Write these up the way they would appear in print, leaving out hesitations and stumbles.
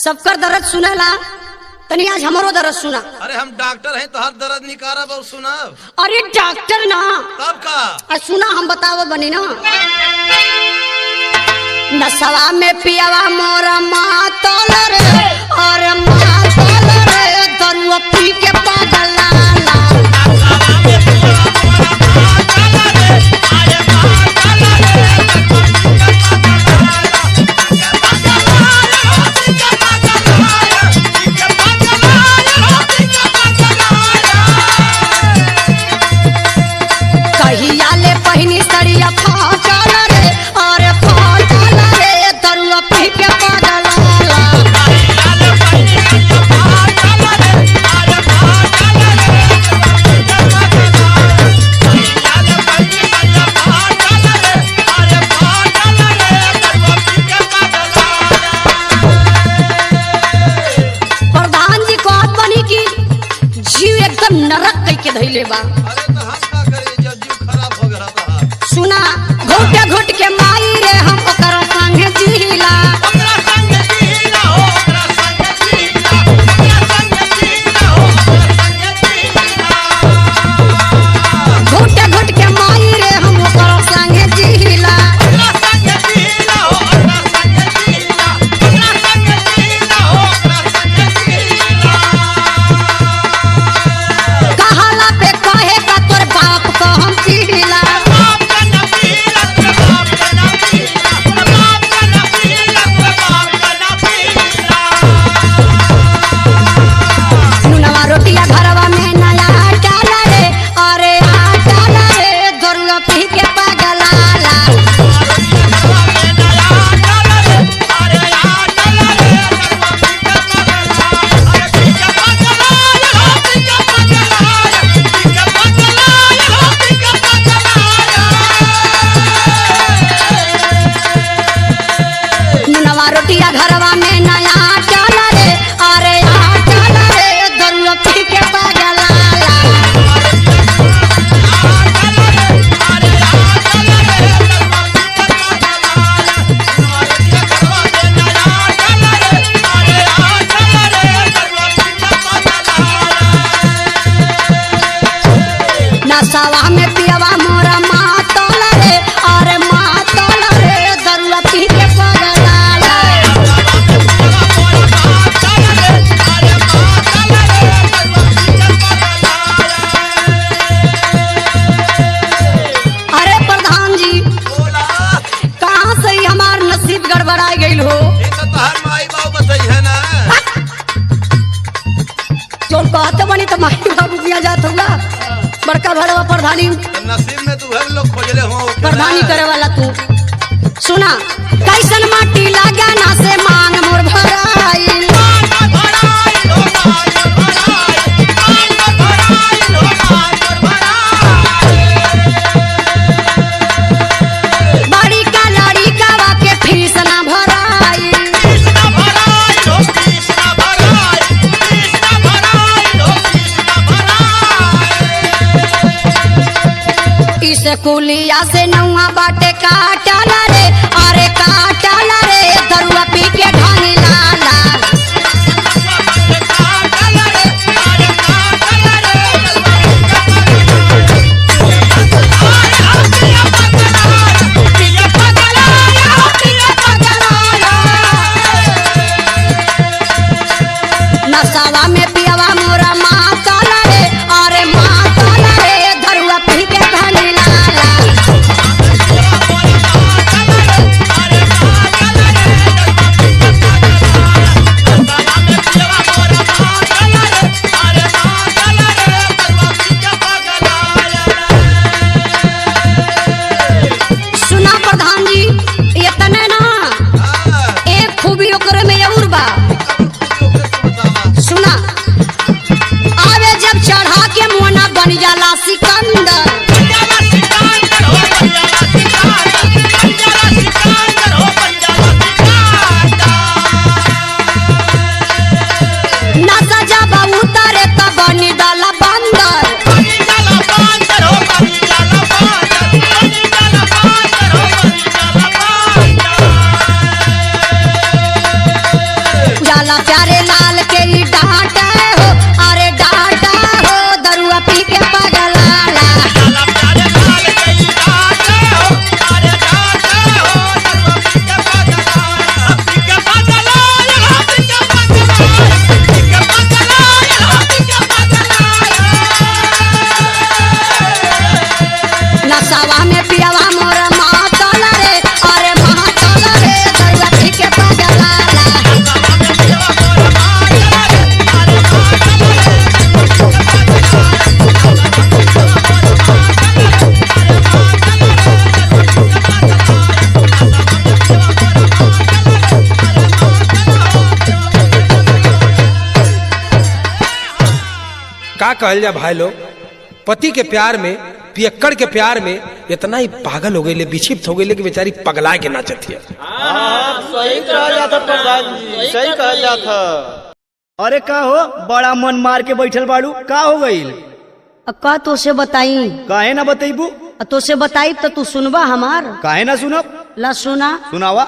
सबकर दर्द सुनेला, तनी आज हमारो दर्द सुना। अरे हम डॉक्टर हैं तो हर दर्द निकारब और सुनब। अरे डॉक्टर ना, तब का आज सुना हम बतावत बनी ना। नसवा में पियावा मोरा मातल रे, और मातल रे दरुआ पी के पागल लाला। कहिया ले पहिनी सड़िया फाटल रे, और फाटल रे दरुआ पी के पागल लाला। प्रधान जी कहत बनी कि जीव एकदम नरक कह के धइले बा। अरे तो हम का करी जब जीव खराब हो गया तो सुना घुट घुट के माई रे हम ओकर संगे जीला। घुट घुट के माई रे हम ओकर संगे जीला। कहाला पे कहे का तोर बाप को हम पीला। नुनवा रोटिया घरवा में नया डाला रे, अरे डाला रे दरुआ पी के पागल लाला। नुनवा रोटिया घरवा में नया डाला रे, अरे डाला रे दरुआ पी के पागल लाला। नसावा में पियावा मोरा मातल रे, अरे मातल रे दरुआ पी के पागल लाला। अरे प्रधान जी बोला कहाँ से ही हमार नसीब गड़बड़ा गई हो। ये तो तोहर माई बाबू बताई है ना। जो कहते बनी तो माई बाबू दिया जात होगा। बड़का भड़वा प्रधानी तो नसीब में तू हर लोग खोजले हो प्रधानी करे वाला तू। सुना कैसन माटी लागा ना से मांग मोर भराई। बड़ी का लड़ी का के फीस ना भराई। इस कुलिया से नौआ बाटे काटल रे, अरे काटल रे दरुआ पी के ढानी लाला। नसावा में पियावा मोरा मातल रे, अरे मातल रे दरुआ पी के ढानी लाला। सुना प्रधान जी इतने ना, एक खूबी ओकरे में और बा। सुना आवे जब चढ़ा के मोना बन जाला सिकंदर। नसा जब उतारे तब बनी डाला बंदर। जाला कहल जा भाई लोग, पति के प्यार में, पियक्कड़ के प्यार में इतना ही पागल हो गई, विक्षिप्त हो गई कि बेचारी पगला के नाचत है। सही कहा जाता प्रधान जी, सही कहा जाता। अरे का हो, बड़ा मन मार के बैठल बाड़ू, का हो गईल? का तो से बताई? काहे ना बतैबू? तो से बताई तो तू सुनबा हमार? काहे ना सुनब? ला सुना। सुनावा।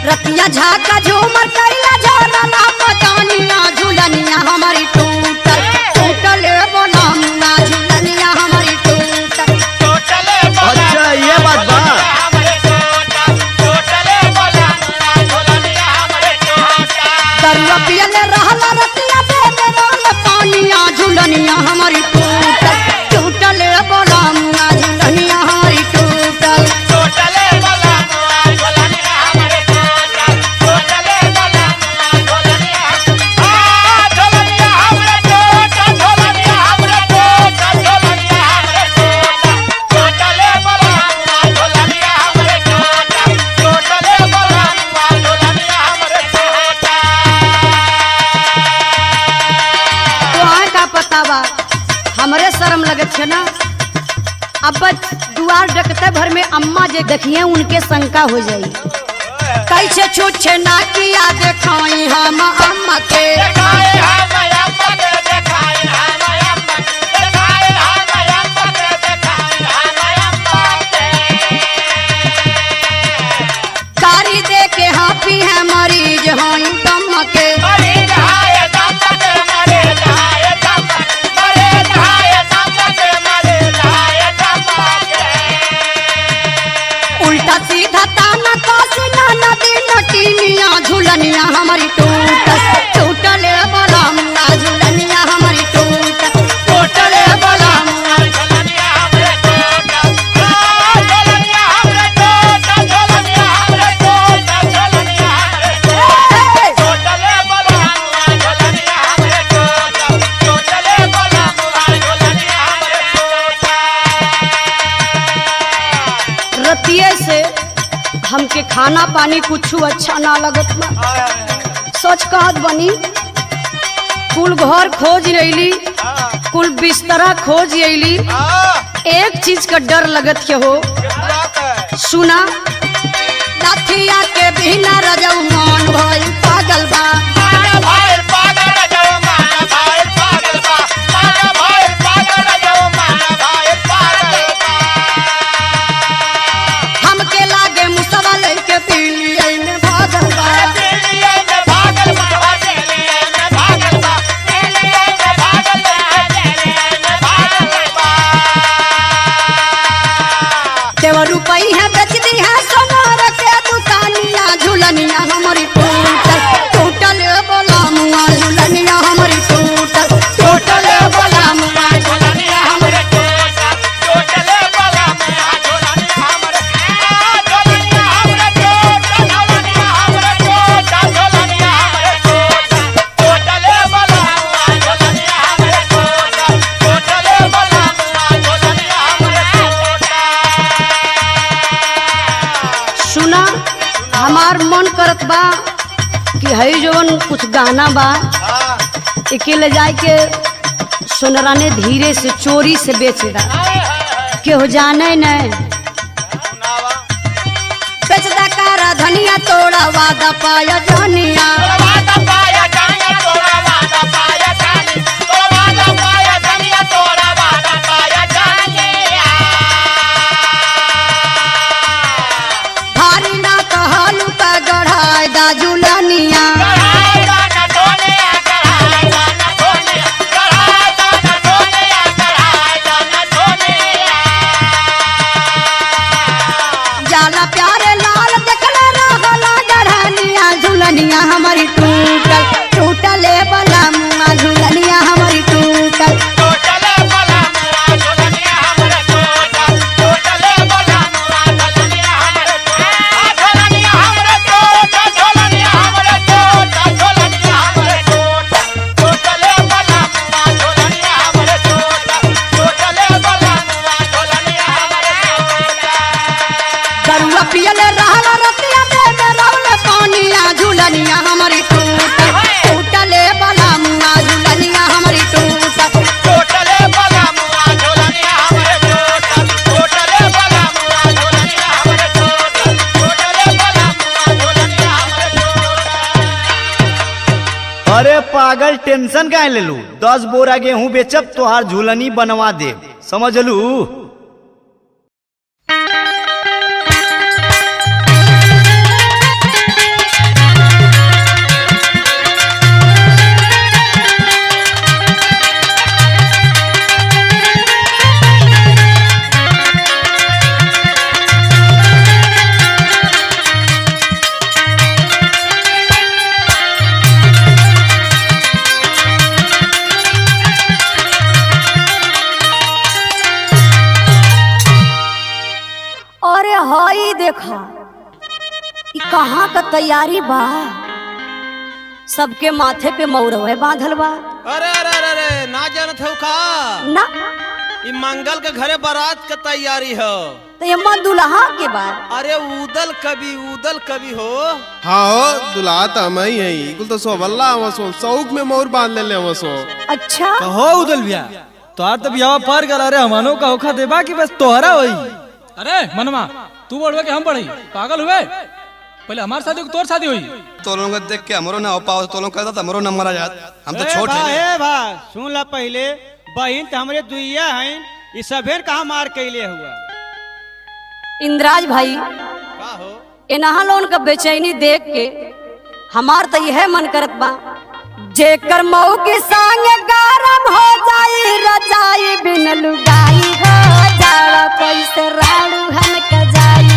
रतिया झाका झूमर कैला झोला पतानिया झूलनिया हमारी टूटल टूटल बोलमुआ झूलनिया हमारी टूटल। अच्छा ये बात बा। दरुआ पियले रहला रतिया बेले रहल पानिया झूलनिया हमारी टूटल टूटल बोलमुआ झूलनिया हमारी टूटल। हमरे शर्म लगत है ना। अब दुआर डकते भर में अम्मा जे देखिए उनके शंका हो जाई, कैसे छूछे ना किया देखाई हम अम्मा के। कारी दे के हाफी है मरीज हाई दम के। उल्टा सीधा ताना कासिना नदी नटीनिया झूलनिया हमारी टूटल टूटल बोलमुआ झूलनिया हमारी टूटल टूटल बोलमुआ। रतिये से हमके खाना पानी कुछ अच्छा ना लगत ना। सच कहत बनी, कुल घर खोज रही, कुल बिस्तरा खोज रही, एक चीज का डर लगत के हो। सुना, लाठिया के बिना रजऊ मान भइल पागल बा। हमके लागे मुसवा लेके पीलिए में भागल बा। देवर रुपई है बेच दी है सोनार के दुकानिया झूलनिया हमारी टूटल टूटल बोलमुआ झूलनिया हमारी टूटल टूटल बोलमुआ झूलनिया हमारी सुना। हमार मन करत बा कि हई जवन कुछ गाना बा एके ले जाए के सोनराने धीरे से चोरी से बेच दा, केहू जाने न। बेचदा कारा धनिया तोड़ा वादा पाया जानिया। भारी ना कहलू का गढ़ाई दा झूलनिया। जाला प्यारे लाल देखले रहला गढ़निया झूलनिया हमारी टूटल टूटल बोलमुआ झूलनिया हमारी टूटल। पागल टेंशन काहे ले लू? 10 बोरा गेहूं बेचब तोहार झूलनी बनवा दे, समझ लू? अरे हई देखा ई कहाँ का तैयारी बा, सबके माथे पे मौरवे बांधल बा। अरे अरे अरे अरे ना जानत हो का ना ई मंगल के घरे बारात के तैयारी हो। तो ये माँ दुल्हा के बा। अरे उदल कभी हो। हाँ हो दुल्हा तो हम ही है, कुल तो सोबल्ला वसो सौक में मोर बांध ले वसो। अच्छा हो उदल भैया तोहार तो बियाह पार कर। अरे हमानो का होखा देबा कि बस तोहरा होई। अरे मनवा तू बढ़वे के हम बढ़ी, पागल हुए? पहले हमारे शादी तोर शादी हुई। तो लोग देख के हमरो ना हो पाओ, तो लोग कहता हमरो नंबर आ जात। हम तो छोट है। भा सुन ला पहले बहन तो हमरे दुइया हैं, ये सभेर कहाँ मार कैले हुआ। इंद्राज भाई का हो इनहा लोन का बेचैनी देख के हमार तो यह मन करत बा, जेकर मऊ के संग गरम हो जाई रजाई बिन लुगाई हो जाड़ा कैसे राड़ू हन के जाई।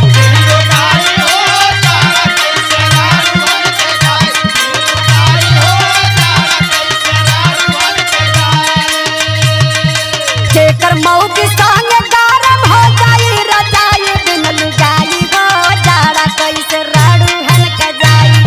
जेकर मऊ के संग गरम हो जाई रजाई बिन लुगाई हो जाड़ा कैसे राड़ू हन के जाई।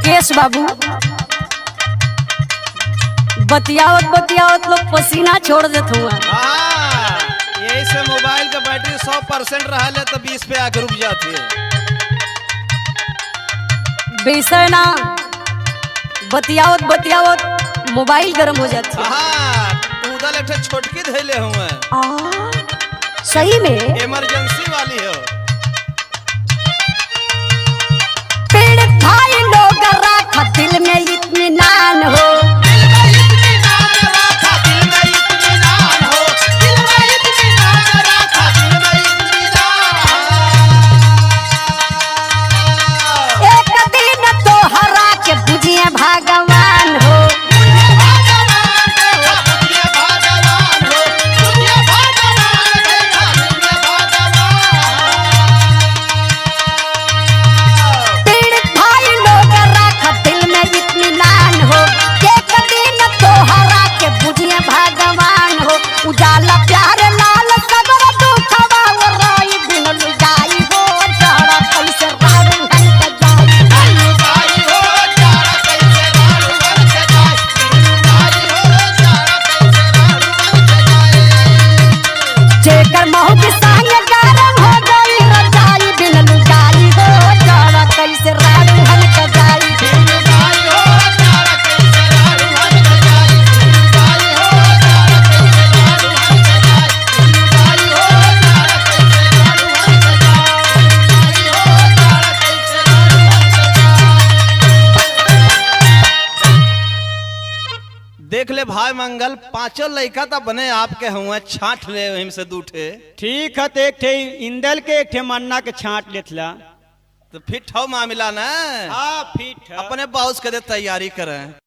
राकेश बाबू बतियावत बतियावत लोग पसीना छोड़ देत हुआ। हाँ, यही से मोबाइल का बैटरी 100% रहा ले तो 20 पे आके रुक जाती है। बेसर ना बतियावत बतियावत मोबाइल गर्म हो जाती है। हाँ, उधर एक ठो छोटकी धैले हुए सही में इमरजेंसी वाली हो। पेड़ भाई लोग राखा दिल में इत्मीनान हो। एक दिन तो हरा के बुझिए भगवान हो। उजाला प्यार लाल सबर दुखवा राई बिन लुजाई हो जाड़ा कैसे राड़ू हन के जाई लुजाई हो जाड़ा कैसे राड़ू हन के जाई लुजाई हो जाड़ा कैसे राड़ू हन के जाई जेकर महू के संग गरम हो गई रजाई बिन लुजाई हो जाड़ा कैसे राड़ू हन के जाई लुजाई हो जाड़ा कैसे राड़ू हन के जाई लुजाई हो देख ले भाई मंगल, पांचों लड़का तो बने आपके हुए, छाट ले वहीं से दूठे। ठीक है, तो एक ठे इंदल के एक ठे मन्ना के छाट लेथला तो फिट हो मामला ना। हाँ फिट है। अपने बाउस के दे तैयारी करें।